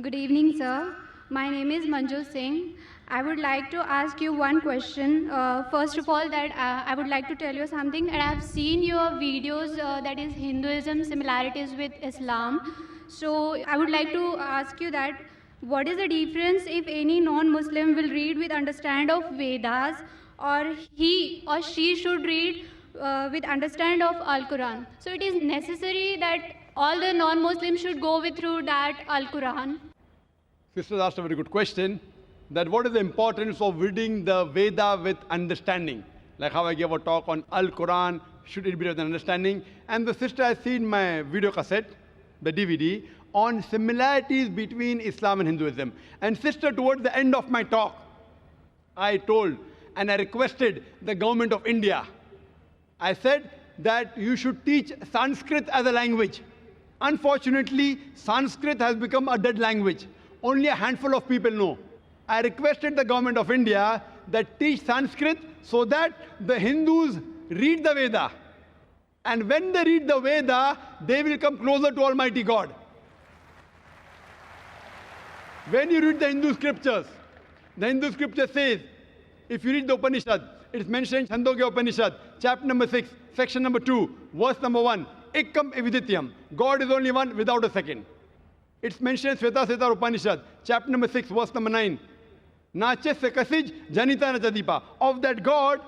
Good evening, sir. My name is Manju Singh. I would like to ask you one question. First of all, that I would like to tell you something. And I have seen your videos, that is Hinduism similarities with Islam. So I would like to ask you that what is the difference if any non-Muslim will read with understand of Vedas, or he or she should read with understand of Al-Quran? So it is necessary that all the non-Muslims should go with through that Al-Quran. Sister asked a very good question, that what is the importance of reading the Veda with understanding? Like how I gave a talk on Al-Quran, should it be with understanding? And the sister has seen my video cassette, the DVD, on similarities between Islam and Hinduism. And sister, towards the end of my talk, I told and I requested the government of India, I said that you should teach Sanskrit as a language. Unfortunately, Sanskrit has become a dead language. Only a handful of people know. I requested the government of India that teach Sanskrit so that the Hindus read the Veda. And when they read the Veda, they will come closer to Almighty God. When you read the Hindu scripture says, if you read the Upanishad, it's mentioned in Chandogya Upanishad, chapter number 6, section number 2, verse number 1, Ekam Evidityam. God is only one without a second. It's mentioned in Svetasvetar Upanishad, chapter number 6, verse number 9. Nachesya kasij janita na jadipa. Of that God,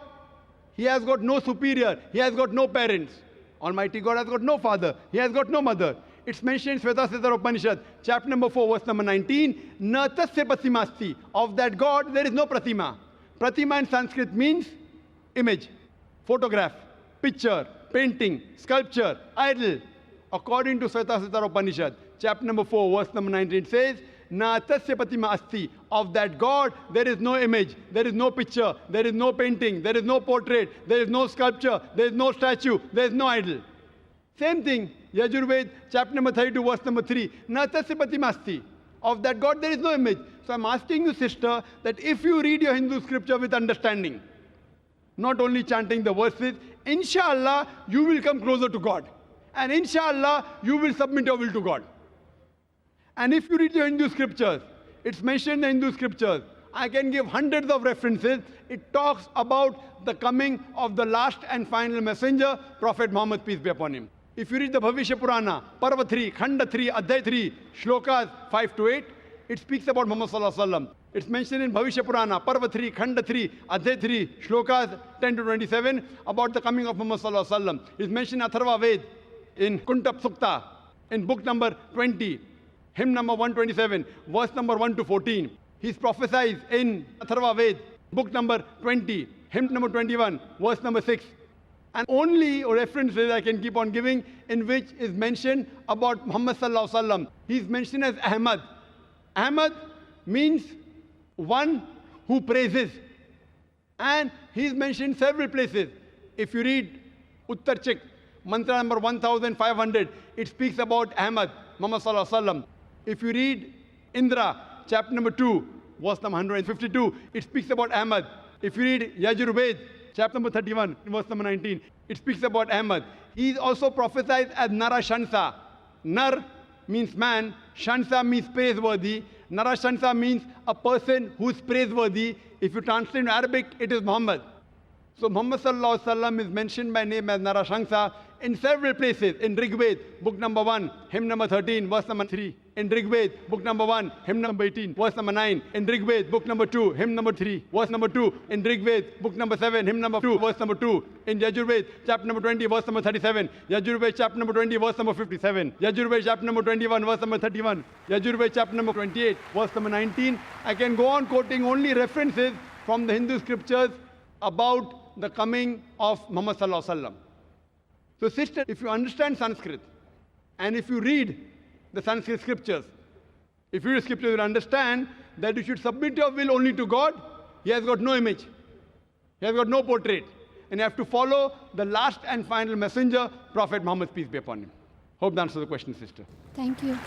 he has got no superior, he has got no parents. Almighty God has got no father, he has got no mother. It's mentioned in Svetasvetar Upanishad, chapter number 4, verse number 19. Na tasya pratimasti. Of that God, there is no pratima. Pratima in Sanskrit means image, photograph, picture, painting, sculpture, idol. According to Svetasvetar Upanishad, chapter number 4, verse number 19 says, Na tasya pratima asti. Of that God, there is no image, there is no picture, there is no painting, there is no portrait, there is no sculpture, there is no statue, there is no idol. Same thing, Yajurved, chapter number 32, verse number 3, Na tasya pratima asti. Of that God, there is no image. So I'm asking you, sister, that if you read your Hindu scripture with understanding, not only chanting the verses, inshallah, you will come closer to God. And inshallah, you will submit your will to God. And if you read the Hindu scriptures, it's mentioned in the Hindu scriptures. I can give hundreds of references. It talks about the coming of the last and final messenger, Prophet Muhammad, peace be upon him. If you read the Bhavishya Purana, Parva 3, Khanda 3, Adhyay 3, Shlokas 5 to 8, it speaks about Muhammad Sallallahu Alaihi Wasallam. It's mentioned in Bhavishya Purana, Parva 3, Khanda 3, Adhyay 3, Shlokas 10 to 27, about the coming of Muhammad Sallallahu Alaihi Wasallam. It's mentioned in Atharva Ved, in Kuntap Sukta, in book number 20, hymn number 127, verse number 1 to 14. He's prophesied in Atharva Ved, book number 20, hymn number 21, verse number 6. And only references I can keep on giving in which is mentioned about Muhammad Sallallahu Alaihi Wasallam. He's mentioned as Ahmad. Ahmad means one who praises. And he's mentioned several places. If you read Uttar Chik, mantra number 1500, it speaks about Ahmad, Muhammad Sallallahu Alaihi Wasallam. If you read Indra, chapter number 2, verse number 152, it speaks about Ahmad. If you read Yajurved, chapter number 31, verse number 19, it speaks about Ahmad. He is also prophesied as Nara Shansa. Nar means man, Shansa means praiseworthy. Nara Shansa means a person who is praiseworthy. If you translate in Arabic, it is Muhammad. So Muhammad Sallallahu Alaihi Wasallam is mentioned by name as Nara Shansa in several places. In Rigved, book number 1, hymn number 13, verse number 3. In Rigved, book number 1, hymn number 18, verse number 9. In Rigved, book number 2, hymn number 3, verse number 2. In Rigved, book number 7, hymn number 2, verse number 2. In Yajurved, chapter number 20, verse number 37. Yajurved, chapter number 20, verse number 57. Yajurved, chapter number 21, verse number 31. Yajurved, chapter number 28, verse number 19. I can go on quoting only references from the Hindu scriptures about the coming of Muhammad Sallallahu Alaihi Wasallam. So sister, if you understand Sanskrit, and if you read the Sanskrit scriptures, if you read the scriptures, you will understand that you should submit your will only to God. He has got no image. He has got no portrait. And you have to follow the last and final messenger, Prophet Muhammad, peace be upon him. Hope that answers the question, sister. Thank you.